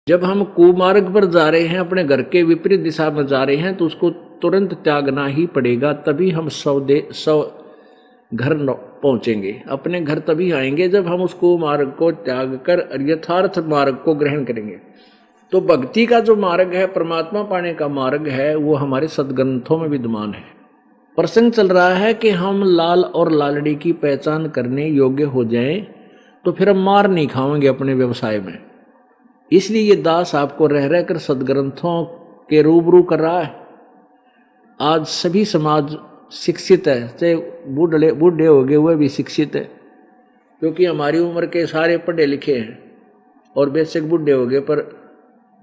जब हम कुमार्ग पर जा रहे हैं, अपने घर के विपरीत दिशा में जा रहे हैं, तो उसको तुरंत त्यागना ही पड़ेगा, तभी हम सौ घर पहुंचेंगे। अपने घर तभी आएंगे जब हम उस कुमार्ग को त्याग कर यथार्थ मार्ग को ग्रहण करेंगे। तो भक्ति का जो मार्ग है, परमात्मा पाने का मार्ग है, वो हमारे सदग्रंथों में विद्यमान है। प्रसंग चल रहा है कि हम लाल और लालड़ी की पहचान करने योग्य हो जाएं, तो फिर हम मार नहीं खाएंगे अपने व्यवसाय में। इसलिए ये दास आपको रह रह कर सदग्रंथों के रूबरू कर रहा है। आज सभी समाज शिक्षित है, चाहे बूढ़े हो गए हुए भी शिक्षित है, क्योंकि हमारी उम्र के सारे पढ़े लिखे हैं और बेशक बूढ़े हो गए, पर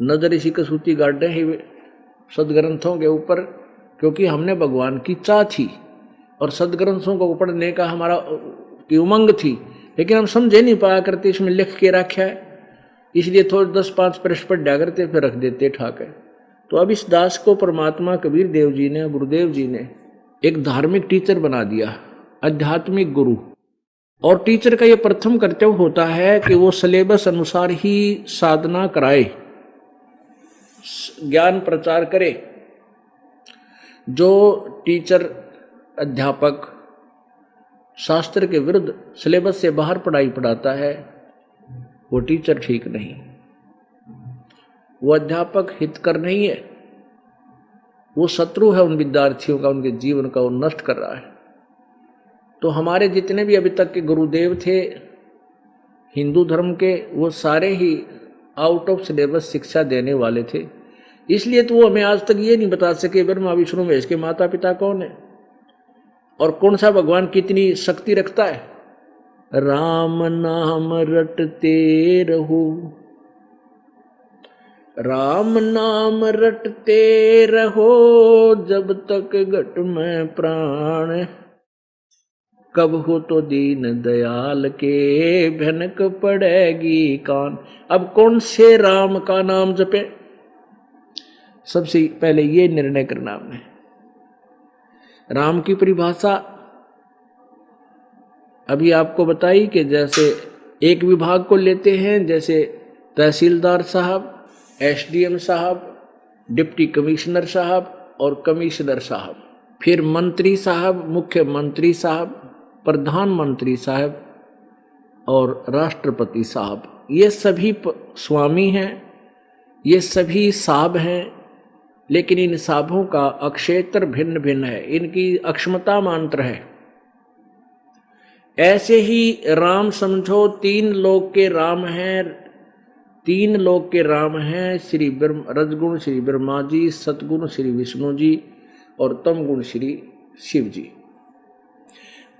नजर इसी कसूती गाड़े ही सदग्रंथों के ऊपर, क्योंकि हमने भगवान की चाह थी और सदग्रंथों को पढ़ने का हमारा की उमंग थी, लेकिन हम समझे नहीं पाया करते इसमें लिख के रखा है, इसलिए थोड़े 10-5 प्रश्न पढ़ दिया करते, फिर रख देते ठाक है। तो अब इस दास को परमात्मा कबीर देव जी ने, गुरुदेव जी ने एक धार्मिक टीचर बना दिया, आध्यात्मिक गुरु। और टीचर का यह प्रथम कर्तव्य होता है कि वो सिलेबस अनुसार ही साधना कराए, ज्ञान प्रचार करे। जो टीचर अध्यापक शास्त्र के विरुद्ध सिलेबस से बाहर पढ़ाई पढ़ाता है, वो टीचर ठीक नहीं, वो अध्यापक हितकर नहीं है, वो शत्रु है उन विद्यार्थियों का, उनके जीवन का वो नष्ट कर रहा है। तो हमारे जितने भी अभी तक के गुरुदेव थे हिंदू धर्म के, वो सारे ही आउट ऑफ सिलेबस शिक्षा देने वाले थे। इसलिए तो वो हमें आज तक ये नहीं बता सके ब्रह्मा विष्णु महेश के माता पिता कौन है और कौन सा भगवान कितनी शक्ति रखता है। राम नाम रटते रहो, राम नाम रटते रहो, जब तक घट में प्राण, कब हो तो दीन दयाल के भनक पड़ेगी कान। अब कौन से राम का नाम जपे, सबसे पहले ये निर्णय करना हमने। राम की परिभाषा अभी आपको बताई कि जैसे एक विभाग को लेते हैं, जैसे तहसीलदार साहब, एसडीएम साहब, डिप्टी कमिश्नर साहब और कमिश्नर साहब, फिर मंत्री साहब, मुख्यमंत्री साहब, प्रधानमंत्री साहब और राष्ट्रपति साहब। ये सभी स्वामी हैं, ये सभी साहब हैं, लेकिन इन साहबों का अक्षेत्र भिन्न भिन्न है, इनकी अक्षमता मात्र है। ऐसे ही राम समझो 3 लोक के राम हैं, 3 लोक के राम हैं, श्री रजगुण श्री ब्रह्मा जी, सतगुण श्री विष्णु जी और तमगुण श्री शिव जी।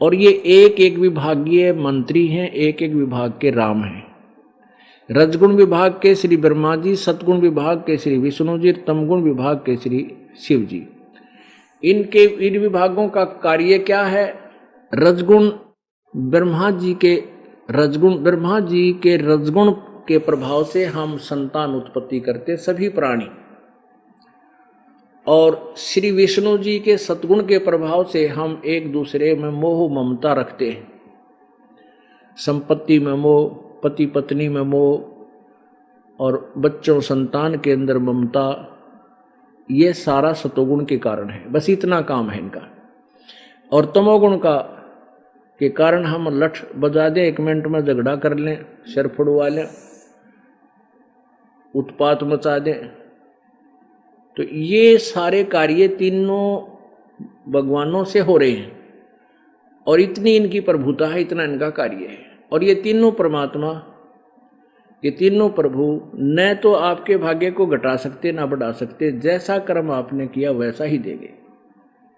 और ये एक एक विभागीय मंत्री हैं, एक एक विभाग के राम हैं। रजगुण विभाग के श्री ब्रह्मा जी, सतगुण विभाग के श्री विष्णु जी, तमगुण विभाग के श्री शिव जी। इन विभागों का कार्य क्या है? रजगुण ब्रह्मा जी के रजगुण के प्रभाव से हम संतान उत्पत्ति करते सभी प्राणी, और श्री विष्णु जी के सतगुण के प्रभाव से हम एक दूसरे में मोह ममता रखते हैं। संपत्ति में मोह, पति पत्नी में मोह और बच्चों संतान के अंदर ममता, ये सारा सतोगुण के कारण है। बस इतना काम है इनका। और तमोगुण के कारण हम लठ बजा दें, 1 मिनट में झगड़ा कर लें, सिर फुड़वा लें, उत्पात मचा दें। तो ये सारे कार्य तीनों भगवानों से हो रहे हैं और इतनी इनकी प्रभुता है, इतना इनका कार्य है। और ये तीनों परमात्मा, ये तीनों प्रभु न तो आपके भाग्य को घटा सकते ना बढ़ा सकते, जैसा कर्म आपने किया वैसा ही देंगे।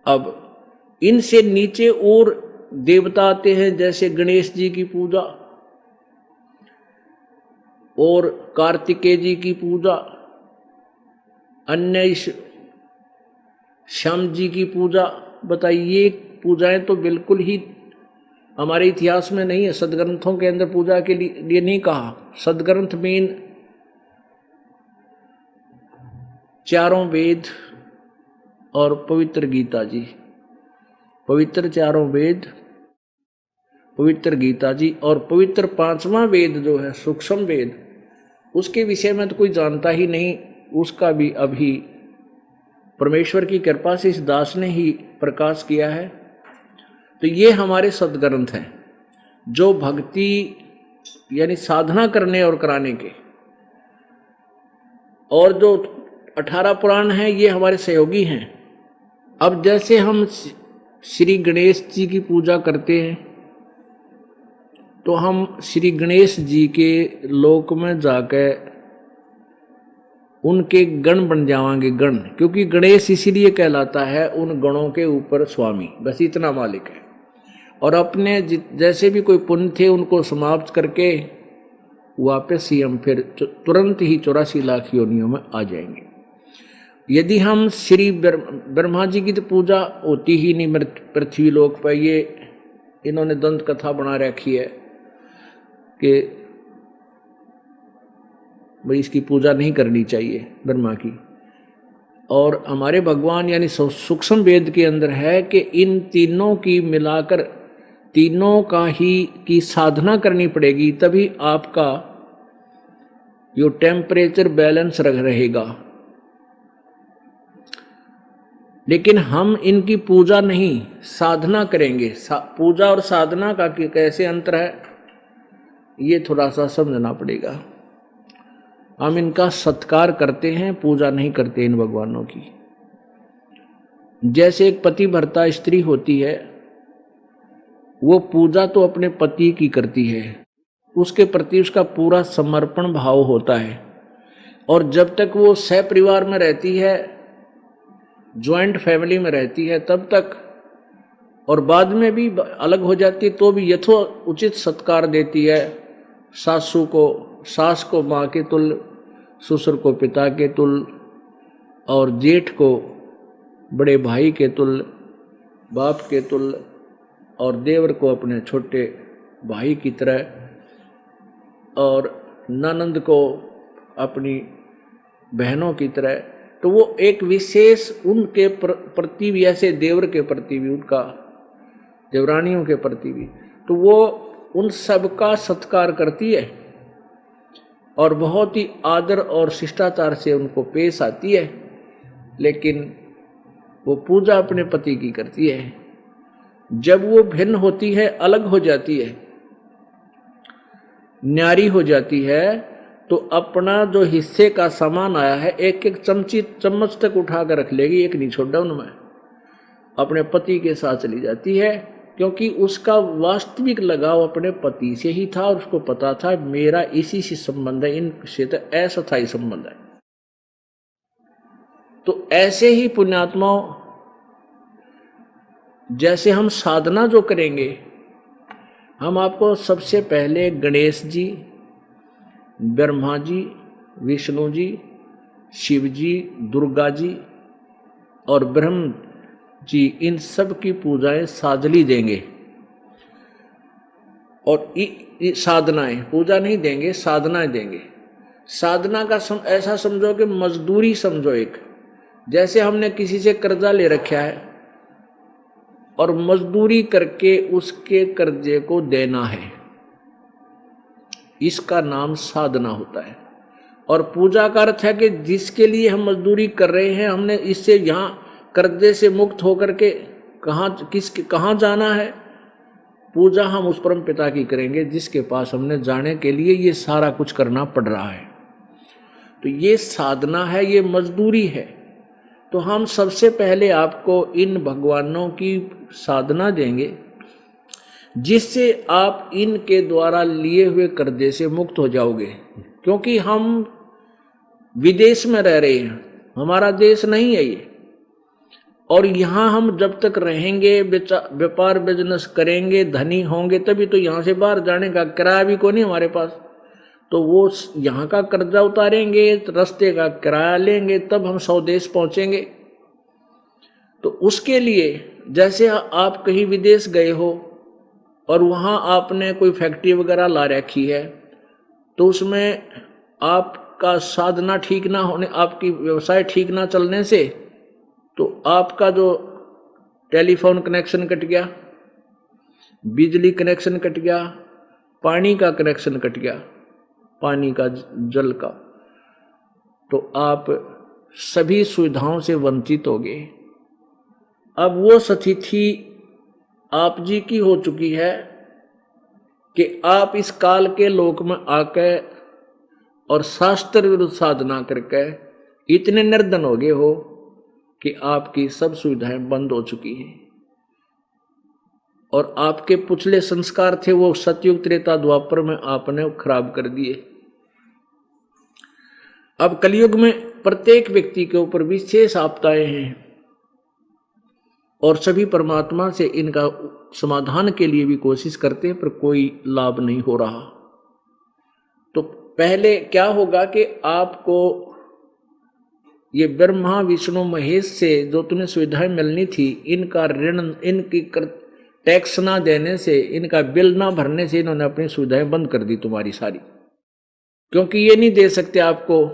अब इनसे नीचे और देवता आते हैं, जैसे गणेश जी की पूजा और कार्तिकेय जी की पूजा, अन्य श्याम जी की पूजा। बताइए, पूजाएं तो बिल्कुल ही हमारे इतिहास में नहीं है, सदग्रंथों के अंदर पूजा के लिए नहीं कहा। सदग्रंथ मीन 4 वेद और पवित्र गीता जी, पवित्र 4 वेद, पवित्र गीता जी और पवित्र 5वां वेद जो है सूक्ष्म वेद, उसके विषय में तो कोई जानता ही नहीं, उसका भी अभी परमेश्वर की कृपा से इस दास ने ही प्रकाश किया है। तो ये हमारे सदग्रंथ हैं जो भक्ति यानी साधना करने और कराने के, और जो 18 पुराण हैं ये हमारे सहयोगी हैं। अब जैसे हम श्री गणेश जी की पूजा करते हैं तो हम श्री गणेश जी के लोक में जाकर उनके गण बन जावांगे, गण, क्योंकि गणेश इसीलिए कहलाता है उन गणों के ऊपर स्वामी, बस इतना मालिक है। और अपने जैसे भी कोई पुण्य थे उनको समाप्त करके वापस ही हम फिर तुरंत ही 84 लाख योनियों में आ जाएंगे। यदि हम श्री ब्रह्मा जी की तो पूजा होती ही नहीं पृथ्वी लोक पर, ये इन्होंने दंत कथा बना रखी है कि भाई इसकी पूजा नहीं करनी चाहिए ब्रह्मा की। और हमारे भगवान यानी सूक्ष्म वेद के अंदर है कि इन तीनों की मिलाकर तीनों का ही की साधना करनी पड़ेगी, तभी आपका जो टेम्परेचर बैलेंस रहेगा। लेकिन हम इनकी पूजा नहीं साधना करेंगे। पूजा और साधना का कैसे अंतर है ये थोड़ा सा समझना पड़ेगा। हम इनका सत्कार करते हैं, पूजा नहीं करते इन भगवानों की। जैसे एक पति भर्ता स्त्री होती है, वो पूजा तो अपने पति की करती है, उसके प्रति उसका पूरा समर्पण भाव होता है। और जब तक वो सहपरिवार में रहती है, ज्वाइंट फैमिली में रहती है तब तक, और बाद में भी अलग हो जाती है तो भी यथोचित सत्कार देती है। सासू को, सास को माँ के तुल्य, ससुर को पिता के तुल्य, और जेठ को बड़े भाई के तुल्य, बाप के तुल्य, और देवर को अपने छोटे भाई की तरह, और ननंद को अपनी बहनों की तरह। तो वो एक विशेष उनके प्रति भी, ऐसे देवर के प्रति भी, उनका देवरानियों के प्रति भी, तो वो उन सब का सत्कार करती है और बहुत ही आदर और शिष्टाचार से उनको पेश आती है। लेकिन वो पूजा अपने पति की करती है। जब वो भिन्न होती है, अलग हो जाती है, न्यारी हो जाती है, तो अपना जो हिस्से का सामान आया है एक एक चम्मच तक उठा कर रख लेगी, एक नहीं छोड़ा उनमें, अपने पति के साथ चली जाती है। क्योंकि उसका वास्तविक लगाव अपने पति से ही था और उसको पता था मेरा इसी से संबंध है, इनसे तो अस्थायी संबंध है। तो ऐसे ही पुण्यात्माओं, जैसे हम साधना जो करेंगे, हम आपको सबसे पहले गणेश जी, ब्रह्मा जी, विष्णु जी, शिव जी, दुर्गा जी और ब्रह्म जी, इन सब की पूजाएं साजली देंगे। और साधनाएं, पूजा नहीं देंगे, साधनाएं देंगे। साधना का ऐसा समझो कि मजदूरी समझो। एक जैसे हमने किसी से कर्जा ले रखा है और मजदूरी करके उसके कर्जे को देना है, इसका नाम साधना होता है। और पूजा का अर्थ है कि जिसके लिए हम मजदूरी कर रहे हैं, हमने इससे यहाँ कर्जे से मुक्त होकर के कहाँ जाना है। पूजा हम उस परम पिता की करेंगे जिसके पास हमने जाने के लिए ये सारा कुछ करना पड़ रहा है। तो ये साधना है, ये मजदूरी है। तो हम सबसे पहले आपको इन भगवानों की साधना देंगे जिससे आप इनके द्वारा लिए हुए कर्जे से मुक्त हो जाओगे। क्योंकि हम विदेश में रह रहे हैं, हमारा देश नहीं है ये, और यहाँ हम जब तक रहेंगे, व्यापार बिजनेस करेंगे, धनी होंगे, तभी तो यहाँ से बाहर जाने का किराया भी कोई नहीं हमारे पास। तो वो यहाँ का कर्जा उतारेंगे, रास्ते का किराया लेंगे, तब हम स्वदेश पहुँचेंगे। तो उसके लिए जैसे आप कहीं विदेश गए हो और वहाँ आपने कोई फैक्ट्री वगैरह ला रखी है, तो उसमें आपका साधना ठीक ना होने, आपकी व्यवसाय ठीक ना चलने से, तो आपका जो टेलीफोन कनेक्शन कट गया, बिजली कनेक्शन कट गया, पानी का कनेक्शन कट गया, पानी का, जल का, तो आप सभी सुविधाओं से वंचित होगे। अब वो स्थिति आप जी की हो चुकी है कि आप इस काल के लोक में आके और शास्त्र विरुद्ध साधना करके इतने निर्धन हो गए हो कि आपकी सब सुविधाएं बंद हो चुकी हैं, और आपके पिछले संस्कार थे वो सतयुग त्रेता द्वापर में आपने खराब कर दिए। अब कलयुग में प्रत्येक व्यक्ति के ऊपर विशेष आपदाएं हैं और सभी परमात्मा से इनका समाधान के लिए भी कोशिश करते हैं, पर कोई लाभ नहीं हो रहा। तो पहले क्या होगा कि आपको ये ब्रह्मा विष्णु महेश से जो तुम्हें सुविधाएं मिलनी थी, इनका ऋण, इनकी टैक्स ना देने से, इनका बिल ना भरने से इन्होंने अपनी सुविधाएं बंद कर दी तुम्हारी सारी, क्योंकि ये नहीं दे सकते आपको।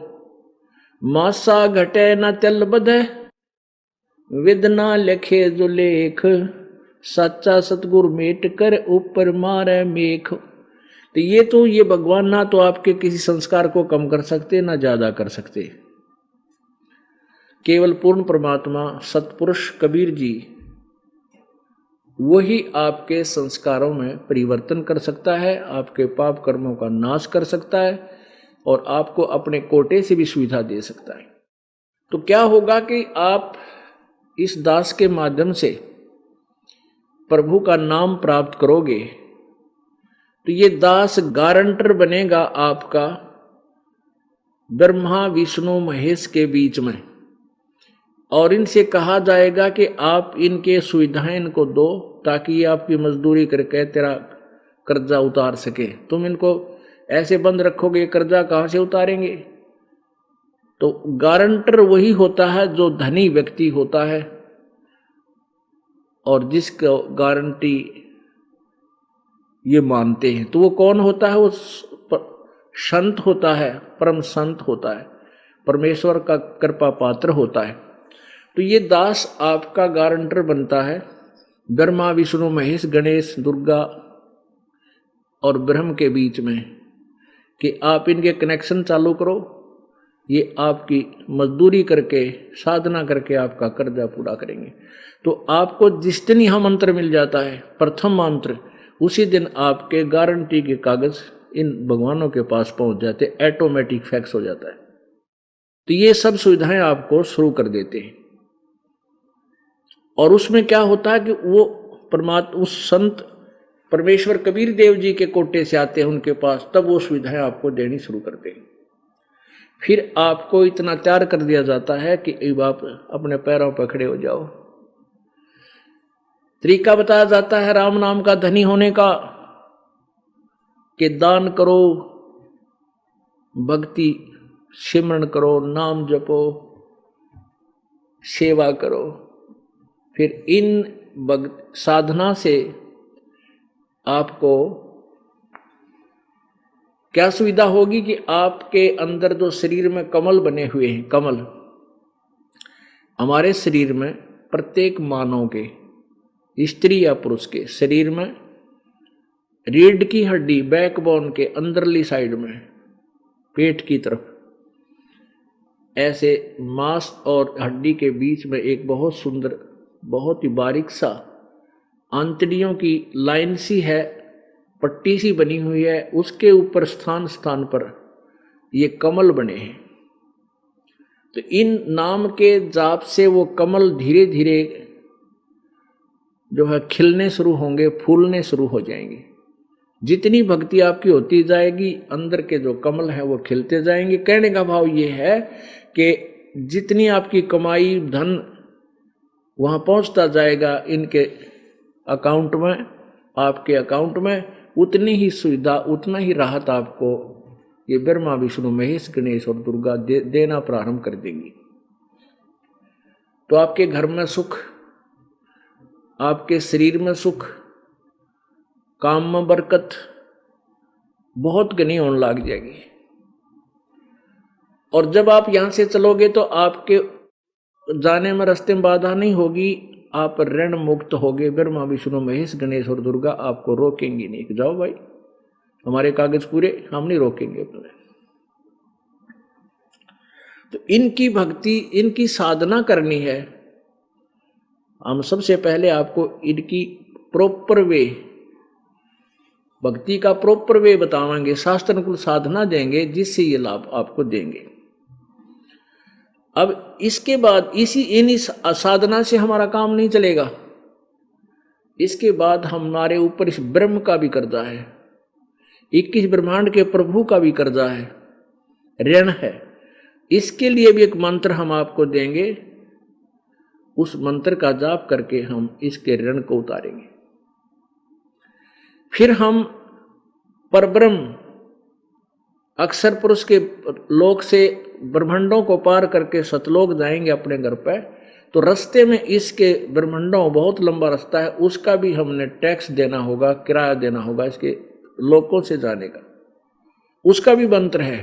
मासा घटे न चल बधे, विदना लिखे जो लेख, सच्चा सतगुरु मेट कर ऊपर मारे मेख। तो ये भगवान ना तो आपके किसी संस्कार को कम कर सकते ना ज्यादा कर सकते। केवल पूर्ण परमात्मा सतपुरुष कबीर जी वही आपके संस्कारों में परिवर्तन कर सकता है, आपके पाप कर्मों का नाश कर सकता है और आपको अपने कोटे से भी सुविधा दे सकता है। तो क्या होगा कि आप इस दास के माध्यम से प्रभु का नाम प्राप्त करोगे, तो ये दास गारंटर बनेगा आपका ब्रह्मा विष्णु महेश के बीच में, और इनसे कहा जाएगा कि आप इनके सुविधाएं इनको दो ताकि ये आपकी मजदूरी करके तेरा कर्जा उतार सके। तुम इनको ऐसे बंद रखोगे, कर्जा कहाँ से उतारेंगे? तो गारंटर वही होता है जो धनी व्यक्ति होता है और जिसको गारंटी ये मानते हैं। तो वो कौन होता है? वो संत होता है, परम संत होता है, परमेश्वर का कृपा पात्र होता है। तो ये दास आपका गारंटर बनता है ब्रह्मा विष्णु महेश गणेश दुर्गा और ब्रह्म के बीच में, कि आप इनके कनेक्शन चालू करो, ये आपकी मजदूरी करके साधना करके आपका कर्जा पूरा करेंगे। तो आपको जिस दिन यह मंत्र मिल जाता है, प्रथम मंत्र, उसी दिन आपके गारंटी के कागज इन भगवानों के पास पहुंच जाते, ऑटोमेटिक फैक्स हो जाता है। तो ये सब सुविधाएं आपको शुरू कर देते हैं। और उसमें क्या होता है कि वो परमात्मा उस संत परमेश्वर कबीर देव जी के कोटे से आते हैं उनके पास, तब वो सुविधाएं आपको देनी शुरू करते हैं। फिर आपको इतना तैयार कर दिया जाता है कि अब आप अपने पैरों पर खड़े हो जाओ। तरीका बताया जाता है राम नाम का धनी होने का, कि दान करो, भक्ति सिमरन करो, नाम जपो, सेवा करो। फिर इन साधना से आपको क्या सुविधा होगी कि आपके अंदर जो शरीर में कमल बने हुए हैं, कमल हमारे शरीर में प्रत्येक मानव के, स्त्री या पुरुष के शरीर में रीढ़ की हड्डी बैकबोन के अंदरली साइड में पेट की तरफ ऐसे मांस और हड्डी के बीच में एक बहुत सुंदर, बहुत ही बारीक सा आंतड़ियों की लाइन सी है, पट्टी सी बनी हुई है, उसके ऊपर स्थान स्थान पर ये कमल बने हैं। तो इन नाम के जाप से वो कमल धीरे धीरे जो है खिलने शुरू होंगे, फूलने शुरू हो जाएंगे। जितनी भक्ति आपकी होती जाएगी, अंदर के जो कमल है वो खिलते जाएंगे। कहने का भाव ये है कि जितनी आपकी कमाई धन वहाँ पहुँचता जाएगा इनके अकाउंट में, आपके अकाउंट में, उतनी ही सुविधा, उतना ही राहत आपको ये ब्रह्मा विष्णु महेश गणेश और दुर्गा देना प्रारंभ कर देंगी। तो आपके घर में सुख, आपके शरीर में सुख, काम में बरकत बहुत घनी होने लग जाएगी। और जब आप यहां से चलोगे तो आपके जाने में रास्ते में बाधा नहीं होगी, आप ऋण मुक्त होगे। ब्रह्मा विष्णु महेश गणेश और दुर्गा आपको रोकेंगी नहीं कि जाओ भाई हमारे कागज पूरे, हम नहीं रोकेंगे अपने। तो इनकी भक्ति, इनकी साधना करनी है। हम सबसे पहले आपको इनकी प्रॉपर वे, भक्ति का प्रॉपर वे बतावांगे, शास्त्र अनुकूल साधना देंगे जिससे ये लाभ आपको देंगे। अब इसके बाद इन साधना से हमारा काम नहीं चलेगा। इसके बाद हमारे ऊपर इस ब्रह्म का भी कर्जा है, 21 ब्रह्मांड के प्रभु का भी कर्जा है, ऋण है। इसके लिए भी एक मंत्र हम आपको देंगे, उस मंत्र का जाप करके हम इसके ऋण को उतारेंगे। फिर हम परब्रह्म अक्षर पुरुष के लोक से ब्रह्मांडों को पार करके सतलोक जाएंगे अपने घर पर। तो रास्ते में इसके ब्रह्मांडों, बहुत लंबा रास्ता है, उसका भी हमने टैक्स देना होगा, किराया देना होगा इसके लोकों से जाने का, उसका भी मंत्र है।